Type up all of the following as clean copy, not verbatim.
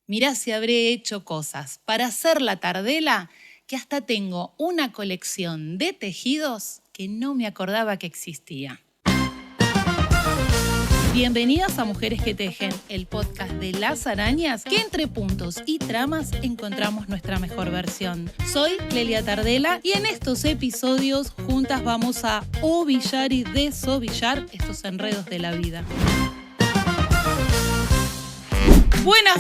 Mirá si habré hecho cosas para hacer la tardela que hasta tengo una colección de tejidos que no me acordaba que existía. Bienvenidas a Mujeres que Tejen, el podcast de las arañas que entre puntos y tramas encontramos nuestra mejor versión. Soy Clelia Tardela y en estos episodios juntas vamos a ovillar y desovillar estos enredos de la vida.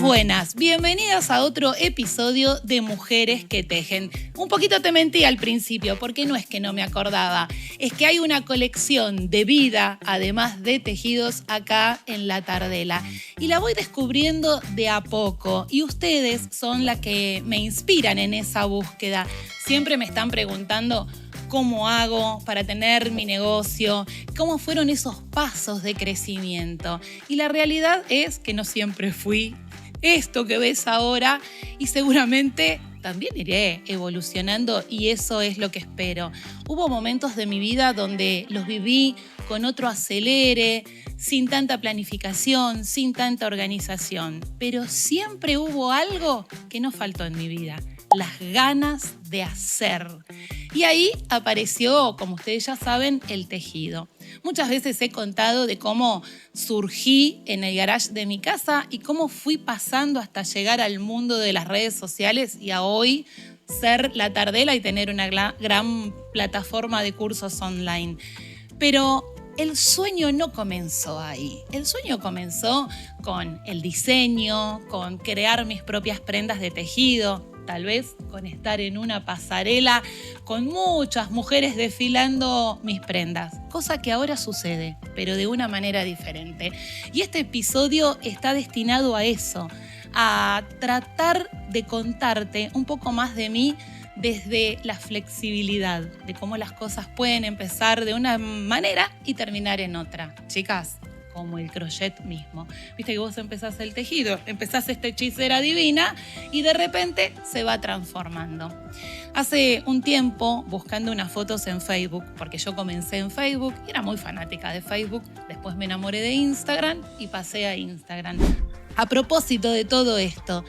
Buenas, bienvenidas a otro episodio de Mujeres que Tejen. Un poquito te mentí al principio porque no es que no me acordaba, es que hay una colección de vida, además de tejidos, acá en La Tardela. Y la voy descubriendo de a poco y ustedes son las que me inspiran en esa búsqueda. Siempre me están preguntando cómo hago para tener mi negocio, cómo fueron esos pasos de crecimiento. Y la realidad es que no siempre fui esto que ves ahora y seguramente también iré evolucionando y eso es lo que espero. Hubo momentos de mi vida donde los viví con otro acelere, sin tanta planificación, sin tanta organización, pero siempre hubo algo que no faltó en mi vida: las ganas de hacer. Y ahí apareció, como ustedes ya saben, el tejido. Muchas veces he contado de cómo surgí en el garage de mi casa y cómo fui pasando hasta llegar al mundo de las redes sociales y a hoy ser La Tardela y tener una gran plataforma de cursos online. Pero el sueño no comenzó ahí. El sueño comenzó con el diseño, con crear mis propias prendas de tejido, tal vez con estar en una pasarela con muchas mujeres desfilando mis prendas, cosa que ahora sucede, pero de una manera diferente. Y este episodio está destinado a eso, a tratar de contarte un poco más de mí desde la flexibilidad, de cómo las cosas pueden empezar de una manera y terminar en otra. Chicas, como el crochet mismo. Viste que vos empezás el tejido, empezás esta hechicera divina y de repente se va transformando. Hace un tiempo, buscando unas fotos en Facebook, porque yo comencé en Facebook y era muy fanática de Facebook, después me enamoré de Instagram y pasé a Instagram. A propósito de todo esto,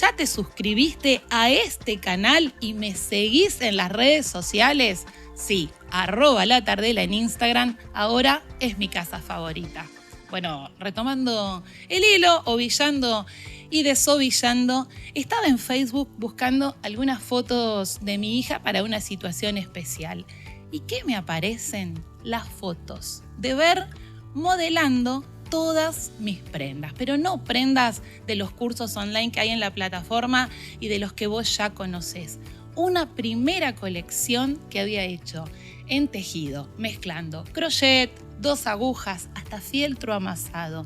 ¿ya te suscribiste a este canal y me seguís en las redes sociales? Sí, @latardela en Instagram, ahora es mi casa favorita. Bueno, retomando el hilo, ovillando y desovillando, estaba en Facebook buscando algunas fotos de mi hija para una situación especial. ¿Y qué me aparecen? Las fotos de ver modelando todas mis prendas, pero no prendas de los cursos online que hay en la plataforma y de los que vos ya conocés. Una primera colección que había hecho en tejido, mezclando crochet, 2 agujas, hasta fieltro amasado.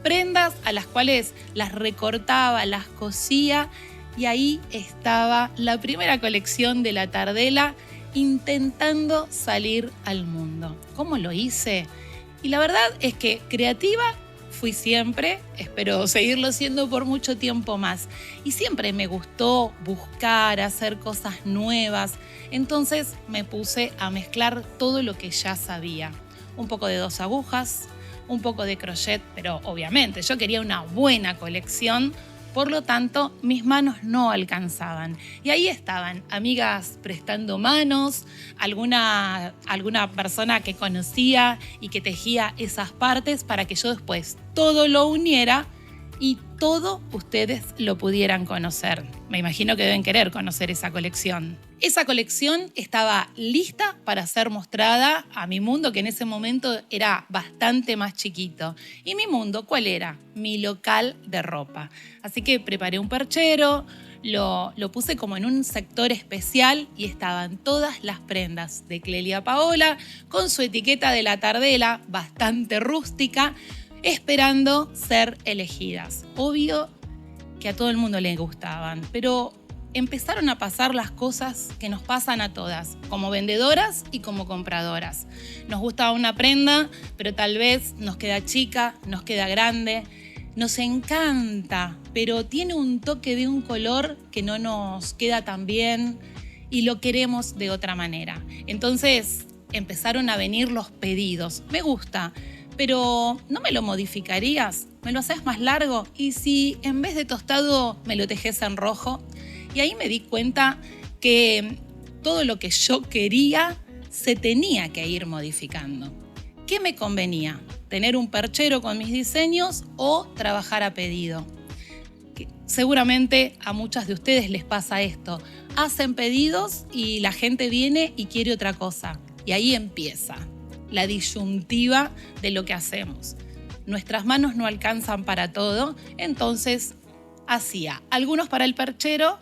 Prendas a las cuales las recortaba, las cosía y ahí estaba la primera colección de La Tardela intentando salir al mundo. ¿Cómo lo hice? Y la verdad es que creativa fui siempre, espero seguirlo siendo por mucho tiempo más. Y siempre me gustó buscar, hacer cosas nuevas. Entonces me puse a mezclar todo lo que ya sabía. Un poco de 2 agujas, un poco de crochet, pero obviamente yo quería una buena colección, por lo tanto mis manos no alcanzaban. Y ahí estaban amigas prestando manos, alguna persona que conocía y que tejía esas partes para que yo después todo lo uniera y todo ustedes lo pudieran conocer. Me imagino que deben querer conocer esa colección. Esa colección estaba lista para ser mostrada a mi mundo, que en ese momento era bastante más chiquito. ¿Y mi mundo cuál era? Mi local de ropa. Así que preparé un perchero, lo puse como en un sector especial y estaban todas las prendas de Clelia Paola con su etiqueta de La Tardela, bastante rústica, esperando ser elegidas. Obvio que a todo el mundo le gustaban, pero empezaron a pasar las cosas que nos pasan a todas, como vendedoras y como compradoras. Nos gusta una prenda, pero tal vez nos queda chica, nos queda grande, nos encanta, pero tiene un toque de un color que no nos queda tan bien y lo queremos de otra manera. Entonces empezaron a venir los pedidos. Me gusta, pero ¿no me lo modificarías? ¿me lo haces más largo? ¿Y si en vez de tostado me lo tejes en rojo? Y ahí me di cuenta que todo lo que yo quería se tenía que ir modificando. ¿Qué me convenía? ¿Tener un perchero con mis diseños o trabajar a pedido? Seguramente a muchas de ustedes les pasa esto. Hacen pedidos y la gente viene y quiere otra cosa. Y ahí empieza la disyuntiva de lo que hacemos. Nuestras manos no alcanzan para todo, entonces hacía algunos para el perchero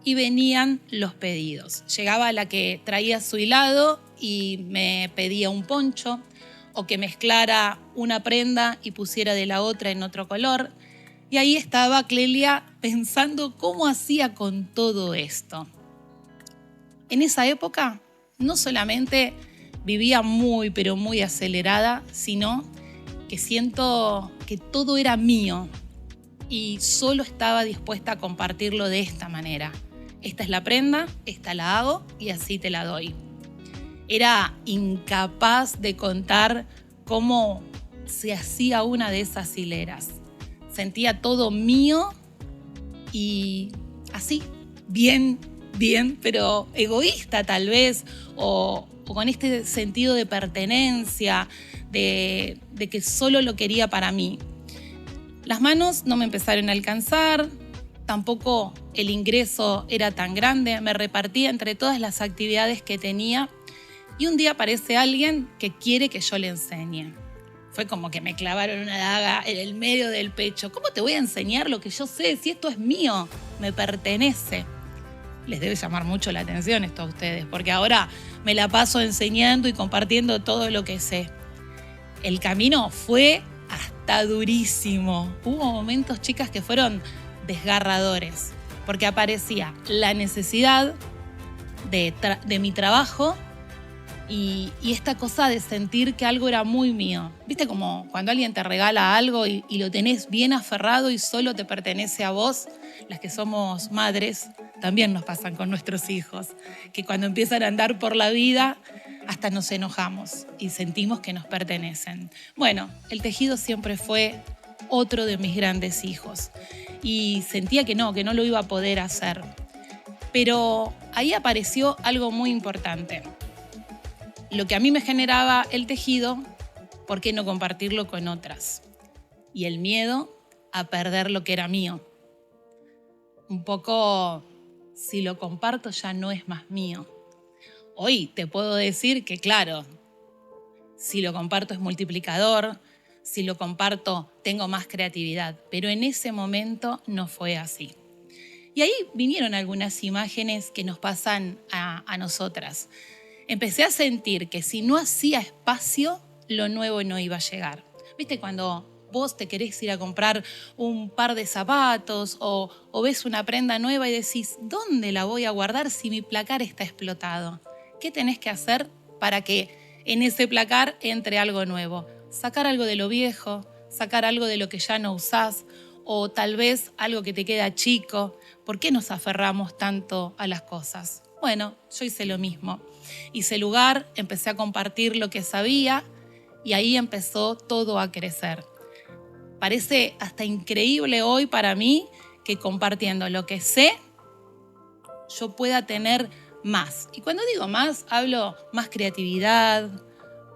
y venían los pedidos. Llegaba la que traía su hilado y me pedía un poncho, o que mezclara una prenda y pusiera de la otra en otro color. Y ahí estaba Clelia pensando cómo hacía con todo esto. En esa época no solamente vivía muy, pero muy acelerada, sino que siento que todo era mío y solo estaba dispuesta a compartirlo de esta manera. Esta es la prenda, esta la hago y así te la doy. Era incapaz de contar cómo se hacía una de esas hileras. Sentía todo mío y así, bien, pero egoísta tal vez, o con este sentido de pertenencia, de que solo lo quería para mí. Las manos no me empezaron a alcanzar, tampoco el ingreso era tan grande, me repartía entre todas las actividades que tenía y un día aparece alguien que quiere que yo le enseñe. Fue como que me clavaron una daga en el medio del pecho. ¿Cómo te voy a enseñar lo que yo sé si esto es mío? Me pertenece. Les debe llamar mucho la atención esto a ustedes, porque ahora me la paso enseñando y compartiendo todo lo que sé. El camino fue hasta durísimo. Hubo momentos, chicas, que fueron desgarradores, porque aparecía la necesidad de mi trabajo y esta cosa de sentir que algo era muy mío. ¿Viste como cuando alguien te regala algo y lo tenés bien aferrado y solo te pertenece a vos? Las que somos madres también nos pasan con nuestros hijos, que cuando empiezan a andar por la vida hasta nos enojamos y sentimos que nos pertenecen. Bueno, el tejido siempre fue otro de mis grandes hijos y sentía que no lo iba a poder hacer. Pero ahí apareció algo muy importante. Lo que a mí me generaba el tejido, ¿por qué no compartirlo con otras? Y el miedo a perder lo que era mío. Un poco, si lo comparto ya no es más mío. Hoy te puedo decir que, claro, si lo comparto es multiplicador, si lo comparto tengo más creatividad, pero en ese momento no fue así. Y ahí vinieron algunas imágenes que nos pasan a nosotras. Empecé a sentir que si no hacía espacio, lo nuevo no iba a llegar. ¿Viste cuando vos te querés ir a comprar un par de zapatos o ves una prenda nueva y decís, ¿dónde la voy a guardar si mi placar está explotado? ¿Qué tenés que hacer para que en ese placar entre algo nuevo? Sacar algo de lo viejo, sacar algo de lo que ya no usás o tal vez algo que te queda chico. ¿Por qué nos aferramos tanto a las cosas? Bueno, yo hice lo mismo. Hice lugar, empecé a compartir lo que sabía y ahí empezó todo a crecer. Parece hasta increíble hoy para mí que compartiendo lo que sé, yo pueda tener más. Y cuando digo más, hablo más creatividad,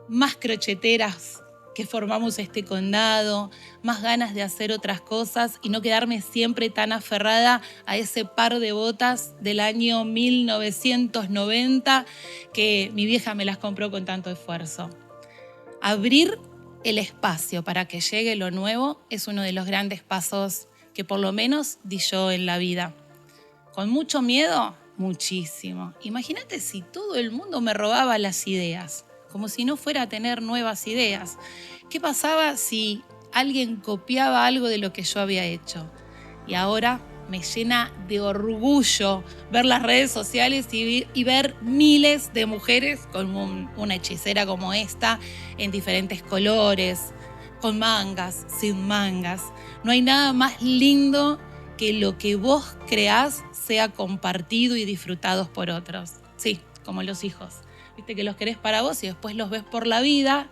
más crocheteras que formamos este condado, más ganas de hacer otras cosas y no quedarme siempre tan aferrada a ese par de botas del año 1990 que mi vieja me las compró con tanto esfuerzo. Abrir el espacio para que llegue lo nuevo es uno de los grandes pasos que por lo menos di yo en la vida. Con mucho miedo, muchísimo. Imagínate si todo el mundo me robaba las ideas, como si no fuera a tener nuevas ideas. ¿Qué pasaba si alguien copiaba algo de lo que yo había hecho? Y ahora me llena de orgullo ver las redes sociales y ver miles de mujeres con una hechicera como esta, en diferentes colores, con mangas, sin mangas. No hay nada más lindo que lo que vos creás sea compartido y disfrutado por otros. Sí, como los hijos. Viste que los querés para vos y después los ves por la vida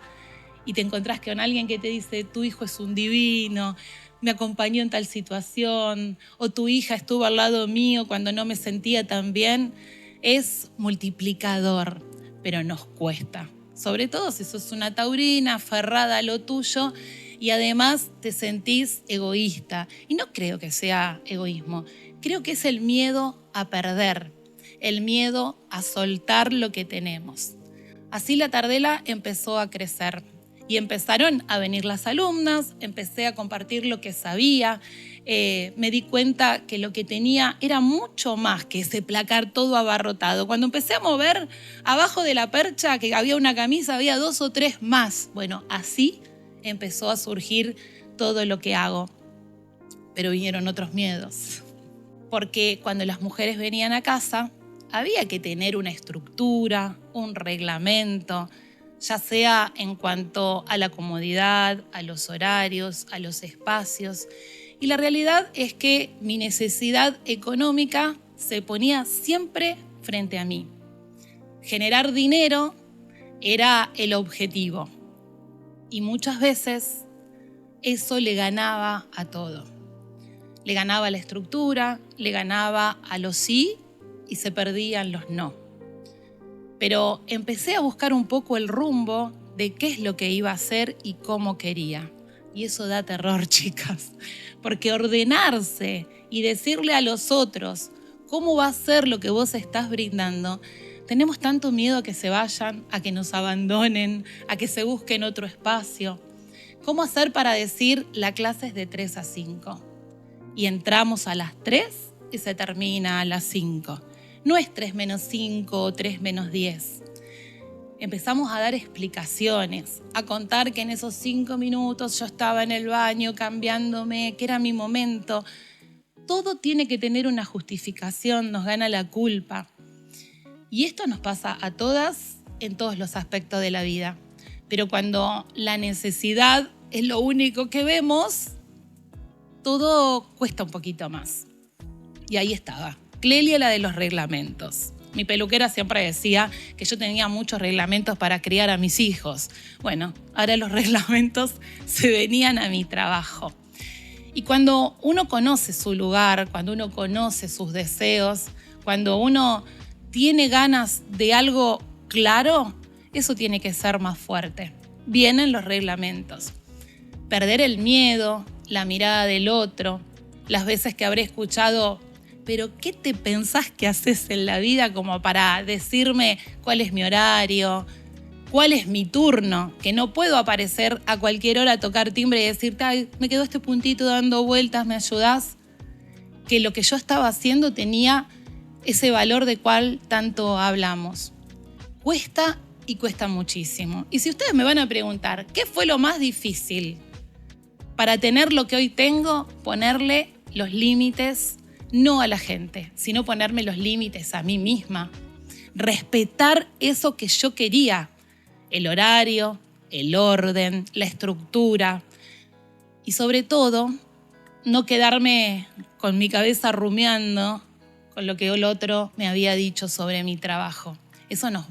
y te encontrás con alguien que te dice, tu hijo es un divino, me acompañó en tal situación, o tu hija estuvo al lado mío cuando no me sentía tan bien, es multiplicador, pero nos cuesta. Sobre todo si sos una taurina aferrada a lo tuyo y además te sentís egoísta. Y no creo que sea egoísmo, creo que es el miedo a perder, el miedo a soltar lo que tenemos. Así la Tardela empezó a crecer y empezaron a venir las alumnas, empecé a compartir lo que sabía, me di cuenta que lo que tenía era mucho más que ese placar todo abarrotado. Cuando empecé a mover abajo de la percha, que había una camisa, había 2 o 3 más. Bueno, así empezó a surgir todo lo que hago. Pero vinieron otros miedos. Porque cuando las mujeres venían a casa, había que tener una estructura, un reglamento, ya sea en cuanto a la comodidad, a los horarios, a los espacios. Y la realidad es que mi necesidad económica se ponía siempre frente a mí. Generar dinero era el objetivo. Y muchas veces eso le ganaba a todo. Le ganaba a la estructura, le ganaba a los sí y se perdían los no. Pero empecé a buscar un poco el rumbo de qué es lo que iba a hacer y cómo quería. Y eso da terror, chicas, porque ordenarse y decirle a los otros cómo va a ser lo que vos estás brindando, tenemos tanto miedo a que se vayan, a que nos abandonen, a que se busquen otro espacio. ¿Cómo hacer para decir la clase es de 3 a 5? Y entramos a las 3 y se termina a las 5. No es 3 menos 5 o 3 menos 10. Empezamos a dar explicaciones, a contar que en esos 5 minutos yo estaba en el baño cambiándome, que era mi momento. Todo tiene que tener una justificación, nos gana la culpa. Y esto nos pasa a todas en todos los aspectos de la vida. Pero cuando la necesidad es lo único que vemos, todo cuesta un poquito más. Y ahí estaba, Clelia, la de los reglamentos. Mi peluquera siempre decía que yo tenía muchos reglamentos para criar a mis hijos. Bueno, ahora los reglamentos se venían a mi trabajo. Y cuando uno conoce su lugar, cuando uno conoce sus deseos, cuando uno tiene ganas de algo claro, eso tiene que ser más fuerte. Vienen los reglamentos. Perder el miedo, la mirada del otro, las veces que habré escuchado, pero ¿qué te pensás que haces en la vida como para decirme cuál es mi horario, cuál es mi turno? Que no puedo aparecer a cualquier hora a tocar timbre y decirte, ay, me quedó este puntito dando vueltas, ¿me ayudás? Que lo que yo estaba haciendo tenía ese valor de cual tanto hablamos. Cuesta y cuesta muchísimo. Y si ustedes me van a preguntar, ¿qué fue lo más difícil para tener lo que hoy tengo? Ponerle los límites, no a la gente, sino ponerme los límites a mí misma. Respetar eso que yo quería, el horario, el orden, la estructura. Y sobre todo, no quedarme con mi cabeza rumiando con lo que el otro me había dicho sobre mi trabajo. Eso nos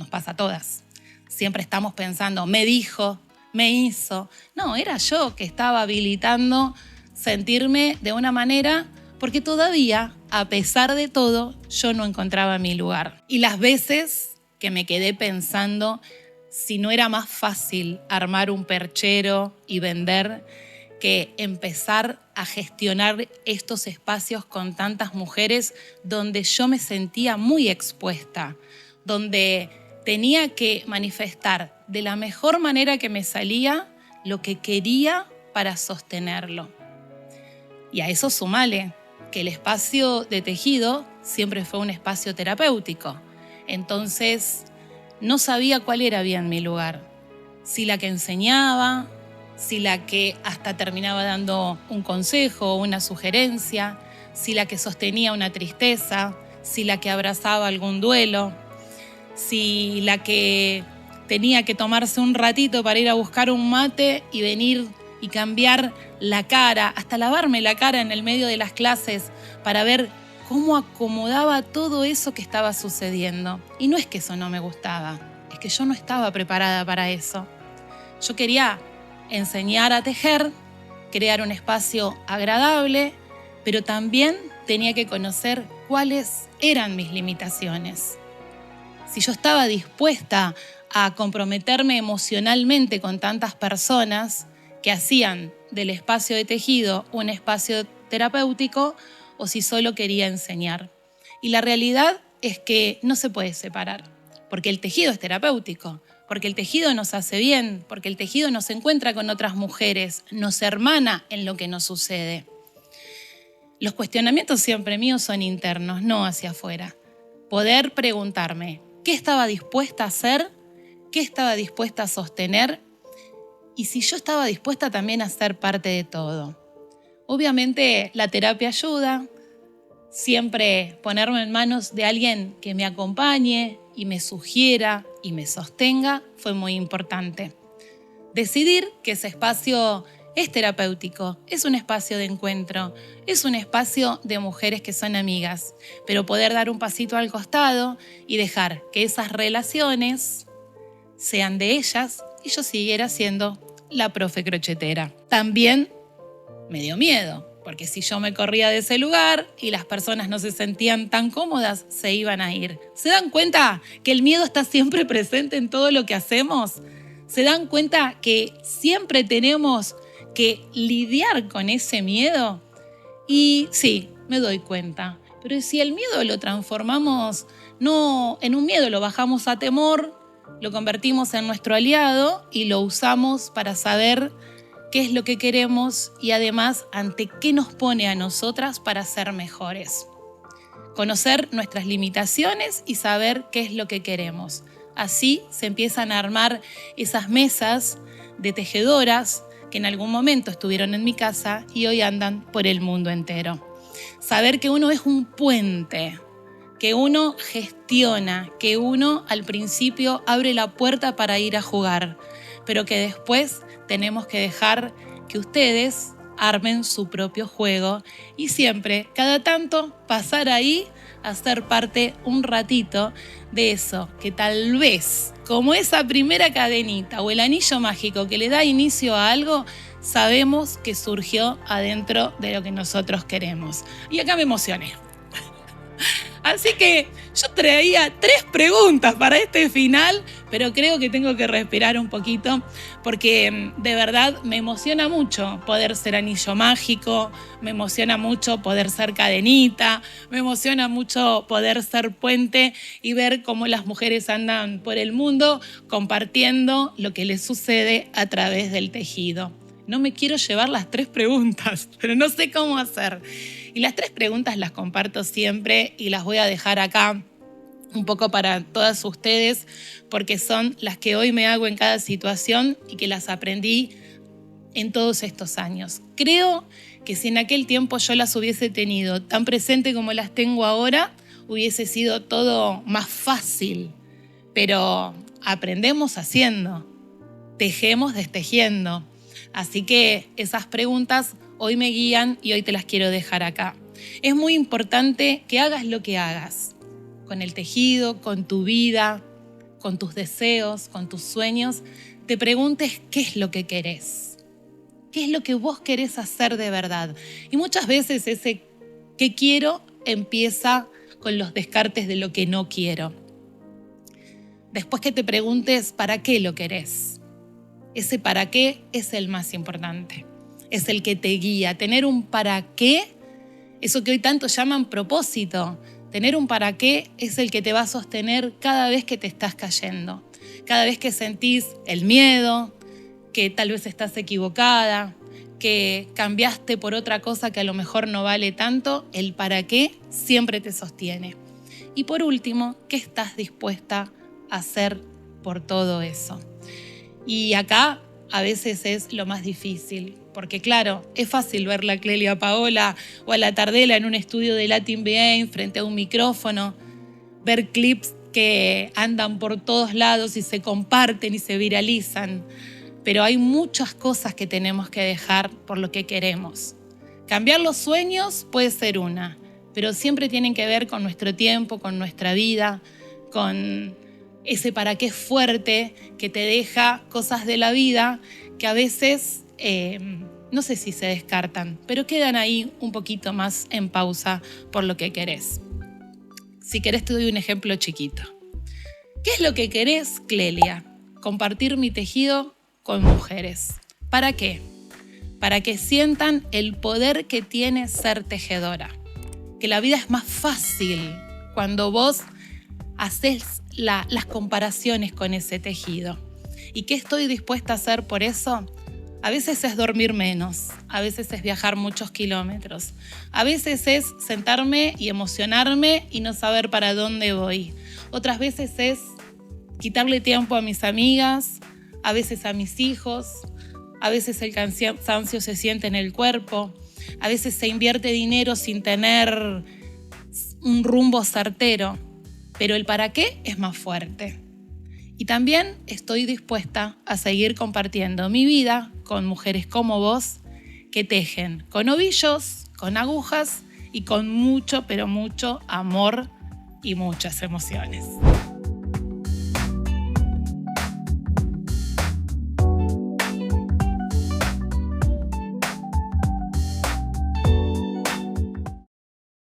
pasa a todas. Siempre estamos pensando, me dijo, me hizo. No, era yo que estaba habilitando sentirme de una manera porque todavía, a pesar de todo, yo no encontraba mi lugar. Y las veces que me quedé pensando si no era más fácil armar un perchero y vender que empezar a gestionar estos espacios con tantas mujeres donde yo me sentía muy expuesta, donde tenía que manifestar de la mejor manera que me salía lo que quería para sostenerlo. Y a eso sumale que el espacio de tejido siempre fue un espacio terapéutico. Entonces, no sabía cuál era bien mi lugar. Si la que enseñaba, si la que hasta terminaba dando un consejo o una sugerencia, si la que sostenía una tristeza, si la que abrazaba algún duelo, si la que tenía que tomarse un ratito para ir a buscar un mate y venir y cambiar la cara, hasta lavarme la cara en el medio de las clases para ver cómo acomodaba todo eso que estaba sucediendo. Y no es que eso no me gustaba, es que yo no estaba preparada para eso. Yo quería enseñar a tejer, crear un espacio agradable, pero también tenía que conocer cuáles eran mis limitaciones. Si yo estaba dispuesta a comprometerme emocionalmente con tantas personas que hacían del espacio de tejido un espacio terapéutico, o si solo quería enseñar. Y la realidad es que no se puede separar, porque el tejido es terapéutico, porque el tejido nos hace bien, porque el tejido nos encuentra con otras mujeres, nos hermana en lo que nos sucede. Los cuestionamientos siempre míos son internos, no hacia afuera. Poder preguntarme qué estaba dispuesta a hacer, qué estaba dispuesta a sostener y si yo estaba dispuesta también a ser parte de todo. Obviamente la terapia ayuda, siempre ponerme en manos de alguien que me acompañe y me sugiera y me sostenga fue muy importante. Decidir que ese espacio es terapéutico, es un espacio de encuentro, es un espacio de mujeres que son amigas, pero poder dar un pasito al costado y dejar que esas relaciones sean de ellas y yo siguiera siendo la profe crochetera. También me dio miedo, porque si yo me corría de ese lugar y las personas no se sentían tan cómodas, se iban a ir. ¿Se dan cuenta que el miedo está siempre presente en todo lo que hacemos? ¿Se dan cuenta que siempre tenemos que lidiar con ese miedo? Y sí, me doy cuenta. Pero si el miedo lo transformamos no en un miedo, lo bajamos a temor, lo convertimos en nuestro aliado y lo usamos para saber qué es lo que queremos y además ante qué nos pone a nosotras para ser mejores. Conocer nuestras limitaciones y saber qué es lo que queremos. Así se empiezan a armar esas mesas de tejedoras que en algún momento estuvieron en mi casa y hoy andan por el mundo entero. Saber que uno es un puente, que uno gestiona, que uno al principio abre la puerta para ir a jugar, pero que después tenemos que dejar que ustedes armen su propio juego y siempre, cada tanto, pasar ahí a ser parte un ratito de eso que tal vez, como esa primera cadenita o el anillo mágico que le da inicio a algo, sabemos que surgió adentro de lo que nosotros queremos. Y acá me emocioné. Así que yo traía 3 preguntas para este final, pero creo que tengo que respirar un poquito porque de verdad me emociona mucho poder ser anillo mágico, me emociona mucho poder ser cadenita, me emociona mucho poder ser puente y ver cómo las mujeres andan por el mundo compartiendo lo que les sucede a través del tejido. No me quiero llevar las 3 preguntas, pero no sé cómo hacer. Y las 3 preguntas las comparto siempre y las voy a dejar acá un poco para todas ustedes porque son las que hoy me hago en cada situación y que las aprendí en todos estos años. Creo que si en aquel tiempo yo las hubiese tenido tan presente como las tengo ahora, hubiese sido todo más fácil. Pero aprendemos haciendo, tejemos destejiendo. Así que esas preguntas hoy me guían y hoy te las quiero dejar acá. Es muy importante que hagas lo que hagas, con el tejido, con tu vida, con tus deseos, con tus sueños, te preguntes qué es lo que querés, qué es lo que vos querés hacer de verdad. Y muchas veces ese qué quiero empieza con los descartes de lo que no quiero. Después que te preguntes para qué lo querés. Ese para qué es el más importante, es el que te guía. Tener un para qué, eso que hoy tanto llaman propósito, tener un para qué es el que te va a sostener cada vez que te estás cayendo, cada vez que sentís el miedo, que tal vez estás equivocada, que cambiaste por otra cosa que a lo mejor no vale tanto, el para qué siempre te sostiene. Y por último, ¿qué estás dispuesta a hacer por todo eso? Y acá a veces es lo más difícil, porque claro, es fácil verla a Clelia Paola o a la Tardela en un estudio de Latin BA frente a un micrófono, ver clips que andan por todos lados y se comparten y se viralizan, pero hay muchas cosas que tenemos que dejar por lo que queremos. Cambiar los sueños puede ser una, pero siempre tienen que ver con nuestro tiempo, con nuestra vida, con ese para qué fuerte que te deja cosas de la vida que a veces, no sé si se descartan, pero quedan ahí un poquito más en pausa por lo que querés. Si querés te doy un ejemplo chiquito. ¿Qué es lo que querés, Clelia? Compartir mi tejido con mujeres. ¿Para qué? Para que sientan el poder que tiene ser tejedora. Que la vida es más fácil cuando vos haces las comparaciones con ese tejido. ¿Y qué estoy dispuesta a hacer por eso? A veces es dormir menos, a veces es viajar muchos kilómetros, a veces es sentarme y emocionarme y no saber para dónde voy. Otras veces es quitarle tiempo a mis amigas, a veces a mis hijos, a veces el cansancio se siente en el cuerpo, a veces se invierte dinero sin tener un rumbo certero, pero el para qué es más fuerte. Y también estoy dispuesta a seguir compartiendo mi vida con mujeres como vos que tejen con ovillos, con agujas y con mucho, pero mucho amor y muchas emociones.